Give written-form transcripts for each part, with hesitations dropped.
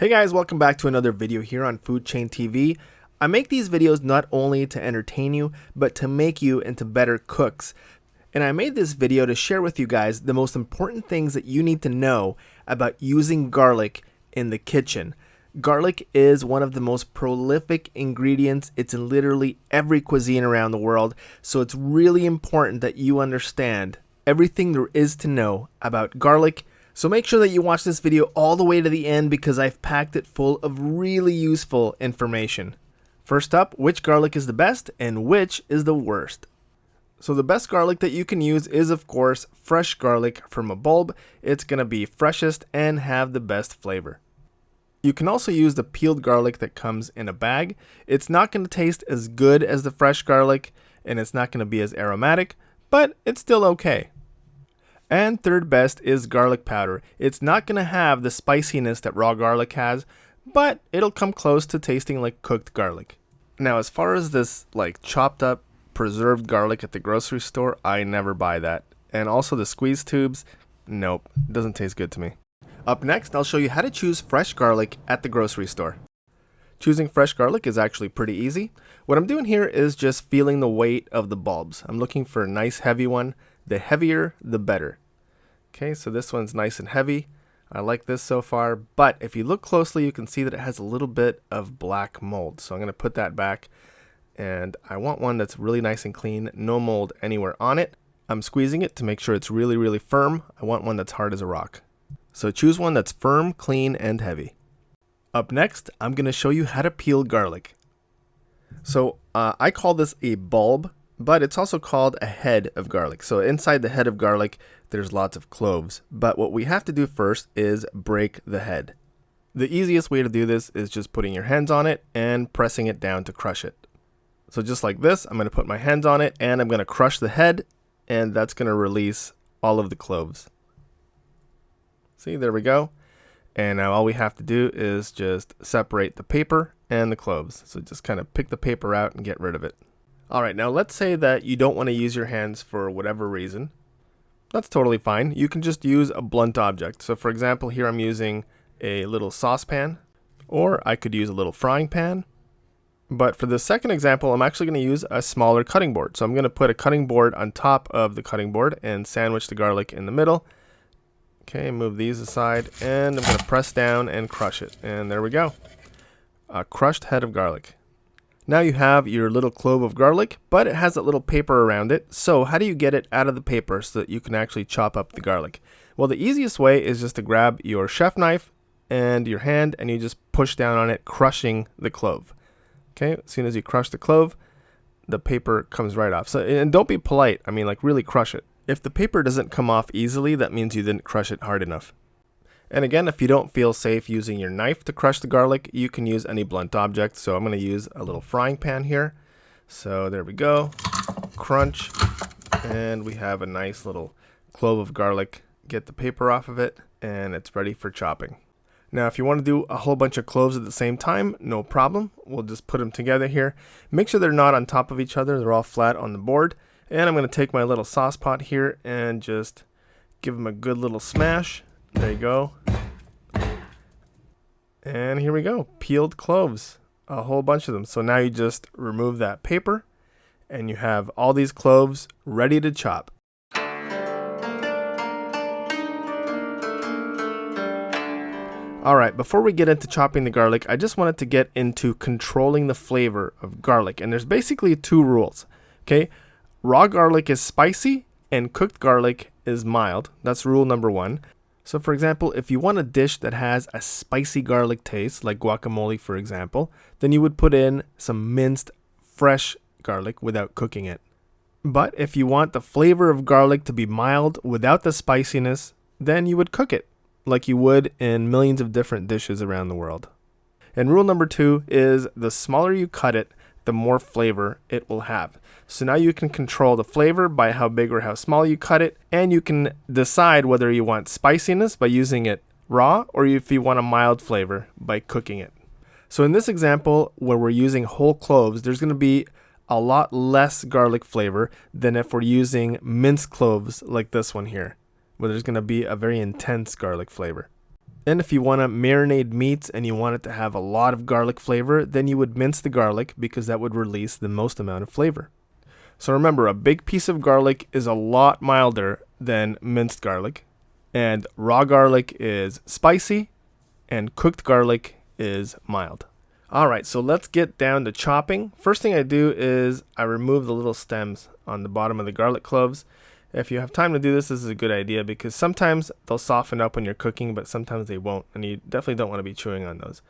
Hey guys, welcome back to another video here on Food Chain TV. I make these videos not only to entertain you, but to make you into better cooks. And I made this video to share with you guys the most important things that you need to know about using garlic in the kitchen. Garlic is one of the most prolific ingredients. It's in literally every cuisine around the world. So it's really important that you understand everything there is to know about garlic. So make sure that you watch this video all the way to the end because I've packed it full of really useful information. First up, which garlic is the best and which is the worst? So the best garlic that you can use is of course fresh garlic from a bulb. It's going to be freshest and have the best flavor. You can also use the peeled garlic that comes in a bag. It's not going to taste as good as the fresh garlic and it's not going to be as aromatic, but it's still okay. And third best is garlic powder. It's not going to have the spiciness that raw garlic has, but it'll come close to tasting like cooked garlic. Now, as far as this like chopped up preserved garlic at the grocery store, I never buy that. And also the squeeze tubes, nope, doesn't taste good to me. Up next, I'll show you how to choose fresh garlic at the grocery store. Choosing fresh garlic is actually pretty easy. What I'm doing here is just feeling the weight of the bulbs. I'm looking for a nice heavy one. The heavier, the better. Okay, so this one's nice and heavy. I like this so far, but if you look closely, you can see that it has a little bit of black mold. So I'm going to put that back, and I want one that's really nice and clean, no mold anywhere on it. I'm squeezing it to make sure it's really, really firm. I want one that's hard as a rock. So choose one that's firm, clean, and heavy. Up next, I'm going to show you how to peel garlic. So I call this a bulb, but it's also called a head of garlic. So inside the head of garlic, there's lots of cloves. But what we have to do first is break the head. The easiest way to do this is just putting your hands on it and pressing it down to crush it. So just like this, I'm going to put my hands on it and I'm going to crush the head, and that's going to release all of the cloves. See, there we go. And now all we have to do is just separate the paper and the cloves. So just kind of pick the paper out and get rid of it. All right, now let's say that you don't want to use your hands for whatever reason. That's totally fine. You can just use a blunt object. So for example, here I'm using a little saucepan, or I could use a little frying pan. But for the second example, I'm actually going to use a smaller cutting board. So I'm going to put a cutting board on top of the cutting board and sandwich the garlic in the middle. Okay, move these aside, and I'm going to press down and crush it. And there we go. A crushed head of garlic. Now you have your little clove of garlic, but it has that little paper around it. So how do you get it out of the paper so that you can actually chop up the garlic? Well, the easiest way is just to grab your chef knife and your hand, and you just push down on it, crushing the clove. Okay, as soon as you crush the clove, the paper comes right off. So, and don't be polite. I mean, like, really crush it. If the paper doesn't come off easily, that means you didn't crush it hard enough. And again, if you don't feel safe using your knife to crush the garlic, you can use any blunt object. So I'm going to use a little frying pan here. So there we go. Crunch. And we have a nice little clove of garlic. Get the paper off of it, and it's ready for chopping. Now, if you want to do a whole bunch of cloves at the same time, no problem. We'll just put them together here. Make sure they're not on top of each other. They're all flat on the board. And I'm going to take my little sauce pot here and just give them a good little smash. There you go. And here we go. Peeled cloves. A whole bunch of them. So now you just remove that paper and you have all these cloves ready to chop. Alright, before we get into chopping the garlic, I just wanted to get into controlling the flavor of garlic. And there's basically two rules. Okay? Raw garlic is spicy and cooked garlic is mild. That's rule number one. So for example, if you want a dish that has a spicy garlic taste, like guacamole for example, then you would put in some minced fresh garlic without cooking it. But if you want the flavor of garlic to be mild without the spiciness, then you would cook it, like you would in millions of different dishes around the world. And rule number two is the smaller you cut it, the more flavor it will have. So now you can control the flavor by how big or how small you cut it, and you can decide whether you want spiciness by using it raw or if you want a mild flavor by cooking it. So in this example, where we're using whole cloves, there's going to be a lot less garlic flavor than if we're using minced cloves like this one here, where there's going to be a very intense garlic flavor. And if you want to marinate meats and you want it to have a lot of garlic flavor, then you would mince the garlic because that would release the most amount of flavor. So remember, a big piece of garlic is a lot milder than minced garlic, and raw garlic is spicy, and cooked garlic is mild. Alright, so let's get down to chopping. First thing I do is I remove the little stems on the bottom of the garlic cloves. If you have time to do this, this is a good idea because sometimes they'll soften up when you're cooking, but sometimes they won't, and you definitely don't want to be chewing on those.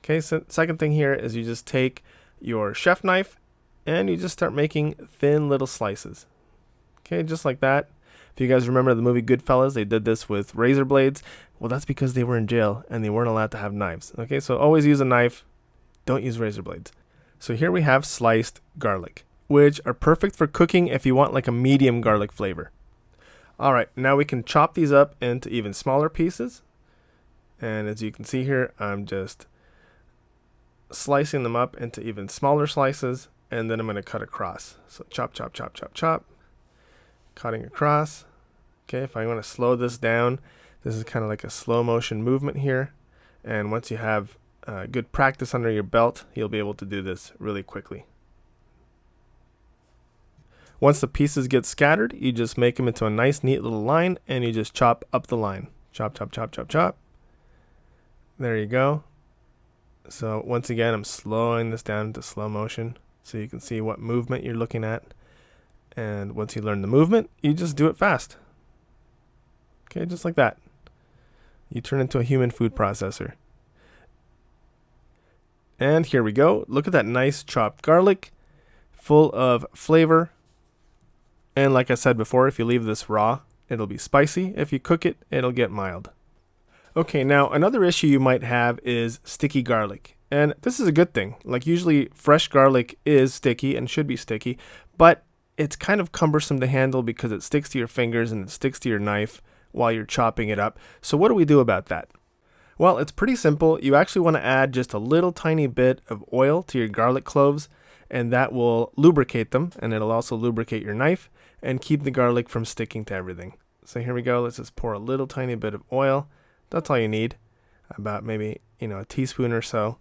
Okay, so second thing here is you just take your chef knife and you just start making thin little slices. Okay, just like that. If you guys remember the movie Goodfellas, they did this with razor blades. Well, that's because they were in jail and they weren't allowed to have knives. Okay, so always use a knife. Don't use razor blades. So here we have sliced garlic, which are perfect for cooking if you want like a medium garlic flavor. Alright, now we can chop these up into even smaller pieces. And as you can see here, I'm just slicing them up into even smaller slices, and then I'm going to cut across. So chop, chop, chop, chop, chop. Cutting across. Okay, if I want to slow this down, this is kind of like a slow motion movement here. And once you have good practice under your belt, you'll be able to do this really quickly. Once the pieces get scattered, you just make them into a nice neat little line and you just chop up the line. Chop, chop, chop, chop, chop. There you go. So once again, I'm slowing this down to slow motion so you can see what movement you're looking at. And once you learn the movement, you just do it fast. Okay, just like that. You turn into a human food processor. And here we go. Look at that nice chopped garlic, full of flavor. And like I said before, if you leave this raw, it'll be spicy. If you cook it, it'll get mild. Okay, now another issue you might have is sticky garlic. And this is a good thing. Like usually fresh garlic is sticky and should be sticky, but it's kind of cumbersome to handle because it sticks to your fingers and it sticks to your knife while you're chopping it up. So what do we do about that? Well, it's pretty simple. You actually want to add just a little tiny bit of oil to your garlic cloves, and that will lubricate them, and it'll also lubricate your knife and keep the garlic from sticking to everything. So here we go. Let's just pour a little tiny bit of oil. That's all you need, about maybe, a teaspoon or so.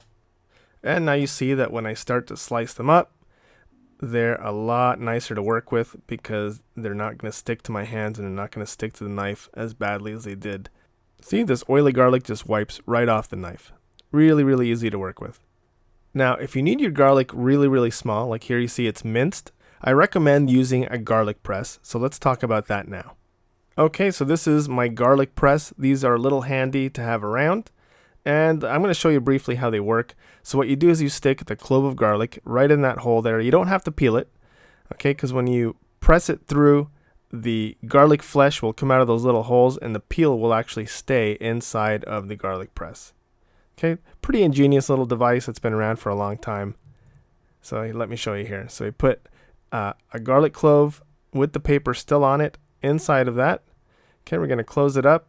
And now you see that when I start to slice them up, they're a lot nicer to work with because they're not going to stick to my hands and they're not going to stick to the knife as badly as they did. See, this oily garlic just wipes right off the knife. Really, really easy to work with. Now, if you need your garlic really, really small, like here you see it's minced, I recommend using a garlic press. So let's talk about that now. Okay, so this is my garlic press. These are a little handy to have around. And I'm going to show you briefly how they work. So what you do is you stick the clove of garlic right in that hole there. You don't have to peel it, okay, because when you press it through, the garlic flesh will come out of those little holes and the peel will actually stay inside of the garlic press. Okay, pretty ingenious little device that's been around for a long time. So let me show you here. So we put a garlic clove with the paper still on it inside of that. Okay, we're going to close it up.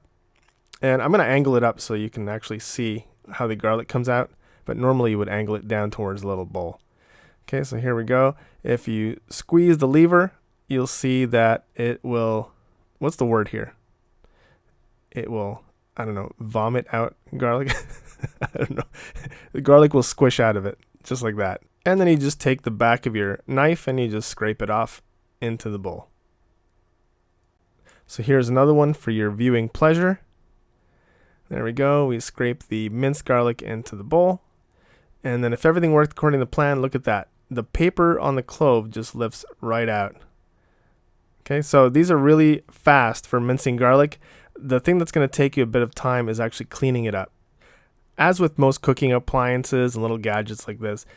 And I'm going to angle it up so you can actually see how the garlic comes out. But normally you would angle it down towards the little bowl. Okay, so here we go. If you squeeze the lever, you'll see that it will, what's the word here? It will, I don't know, vomit out garlic. I don't know. The garlic will squish out of it, just like that. And then you just take the back of your knife and you just scrape it off into the bowl. So here's another one for your viewing pleasure. There we go. We scrape the minced garlic into the bowl. And then if everything worked according to plan, look at that. The paper on the clove just lifts right out. Okay, so these are really fast for mincing garlic. The thing that's going to take you a bit of time is actually cleaning it up. As with most cooking appliances and little gadgets like this,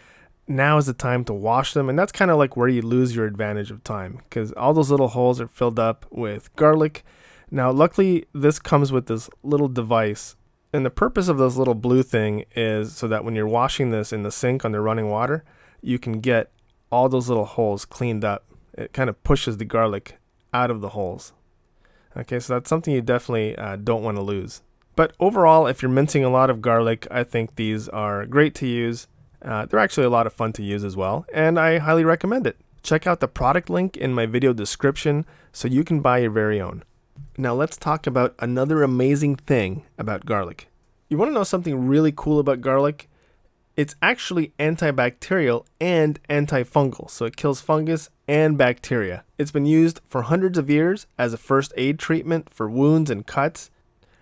now is the time to wash them. And that's kind of like where you lose your advantage of time because all those little holes are filled up with garlic. Now, luckily, this comes with this little device. And the purpose of this little blue thing is so that when you're washing this in the sink under running water, you can get all those little holes cleaned up. It kind of pushes the garlic out of the holes. Okay, so that's something you definitely don't want to lose. But overall, if you're mincing a lot of garlic, I think these are great to use. They're actually a lot of fun to use as well, and I highly recommend it. Check out the product link in my video description so you can buy your very own. Now let's talk about another amazing thing about garlic. You want to know something really cool about garlic? It's actually antibacterial and antifungal, so it kills fungus and bacteria. It's been used for hundreds of years as a first aid treatment for wounds and cuts,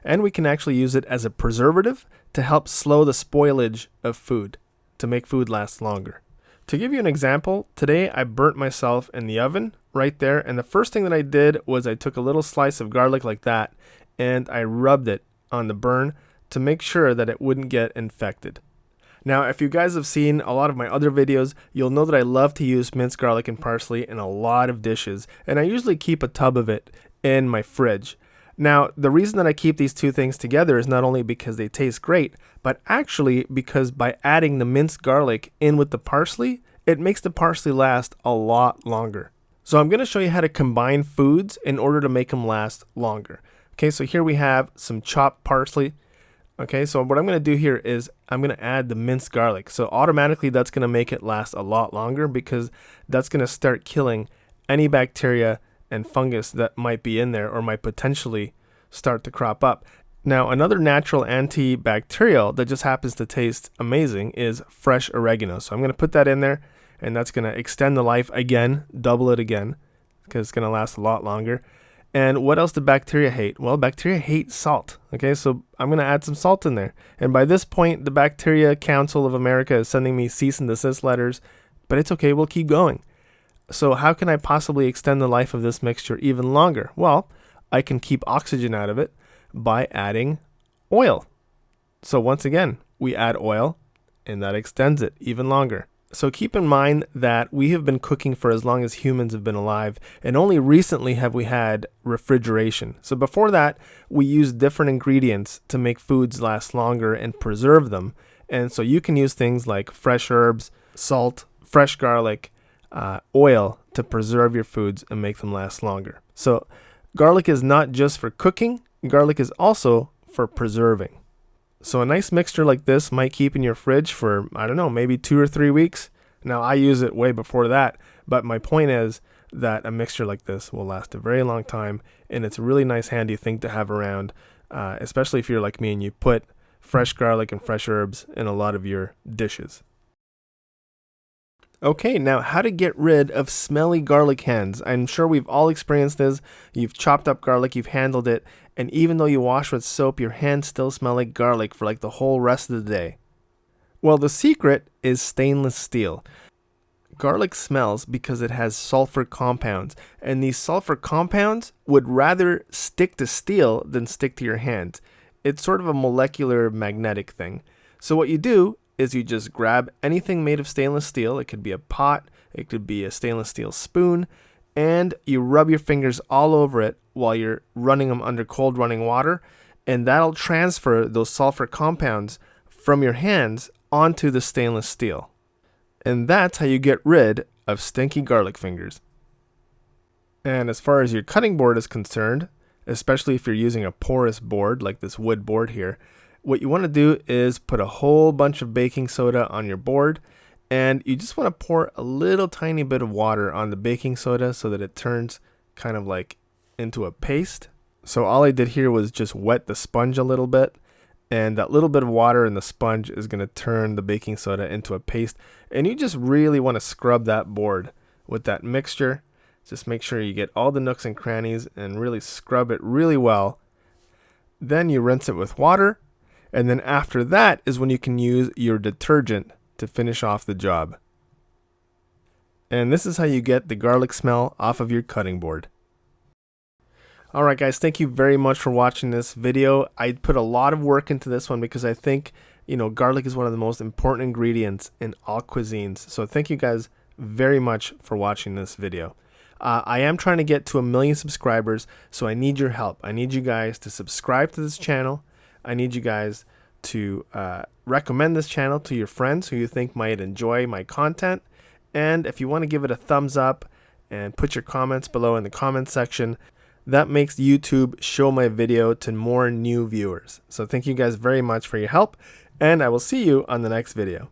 and we can actually use it as a preservative to help slow the spoilage of food, to make food last longer. To give you an example, today I burnt myself in the oven right there, and the first thing that I did was I took a little slice of garlic like that and I rubbed it on the burn to make sure that it wouldn't get infected. Now, if you guys have seen a lot of my other videos, you'll know that I love to use minced garlic and parsley in a lot of dishes, and I usually keep a tub of it in my fridge. Now, the reason that I keep these two things together is not only because they taste great, but actually because by adding the minced garlic in with the parsley, it makes the parsley last a lot longer. So I'm going to show you how to combine foods in order to make them last longer. Okay, so here we have some chopped parsley. Okay, so what I'm going to do here is I'm going to add the minced garlic. So automatically that's going to make it last a lot longer because that's going to start killing any bacteria and fungus that might be in there or might potentially start to crop up. Now, another natural antibacterial that just happens to taste amazing is fresh oregano. So I'm going to put that in there, and that's going to extend the life again, double it again, because it's going to last a lot longer. And what else do bacteria hate? Well, bacteria hate salt. Okay, so I'm going to add some salt in there. And by this point, the Bacteria Council of America is sending me cease and desist letters, but it's okay, we'll keep going. So how can I possibly extend the life of this mixture even longer? Well, I can keep oxygen out of it by adding oil. So once again, we add oil, and that extends it even longer. So keep in mind that we have been cooking for as long as humans have been alive, and only recently have we had refrigeration. So before that, we used different ingredients to make foods last longer and preserve them. And so you can use things like fresh herbs, salt, fresh garlic, oil to preserve your foods and make them last longer. So garlic is not just for cooking, garlic is also for preserving. So a nice mixture like this might keep in your fridge for, I don't know, maybe 2 or 3 weeks. Now, I use it way before that, but my point is that a mixture like this will last a very long time, and it's a really nice handy thing to have around, especially if you're like me and you put fresh garlic and fresh herbs in a lot of your dishes. Okay, now how to get rid of smelly garlic hands. I'm sure we've all experienced this. You've chopped up garlic, you've handled it, and even though you wash with soap, your hands still smell like garlic for like the whole rest of the day. Well, the secret is stainless steel. Garlic smells because it has sulfur compounds, and these sulfur compounds would rather stick to steel than stick to your hands. It's sort of a molecular magnetic thing. So what you do is you just grab anything made of stainless steel. It could be a pot, it could be a stainless steel spoon, and you rub your fingers all over it while you're running them under cold running water, and that'll transfer those sulfur compounds from your hands onto the stainless steel. And that's how you get rid of stinky garlic fingers. And as far as your cutting board is concerned, especially if you're using a porous board like this wood board here, what you want to do is put a whole bunch of baking soda on your board, and you just want to pour a little tiny bit of water on the baking soda so that it turns kind of like into a paste. So all I did here was just wet the sponge a little bit, and that little bit of water in the sponge is going to turn the baking soda into a paste. And you just really want to scrub that board with that mixture. Just make sure you get all the nooks and crannies and really scrub it really well. Then you rinse it with water. And then after that is when you can use your detergent to finish off the job. And this is how you get the garlic smell off of your cutting board. Alright guys, thank you very much for watching this video. I put a lot of work into this one because I think, garlic is one of the most important ingredients in all cuisines. So thank you guys very much for watching this video. I am trying to get to 1 million subscribers, so I need your help. I need you guys to subscribe to this channel. I need you guys to recommend this channel to your friends who you think might enjoy my content. And if you want to give it a thumbs up and put your comments below in the comment section, that makes YouTube show my video to more new viewers. So thank you guys very much for your help, and I will see you on the next video.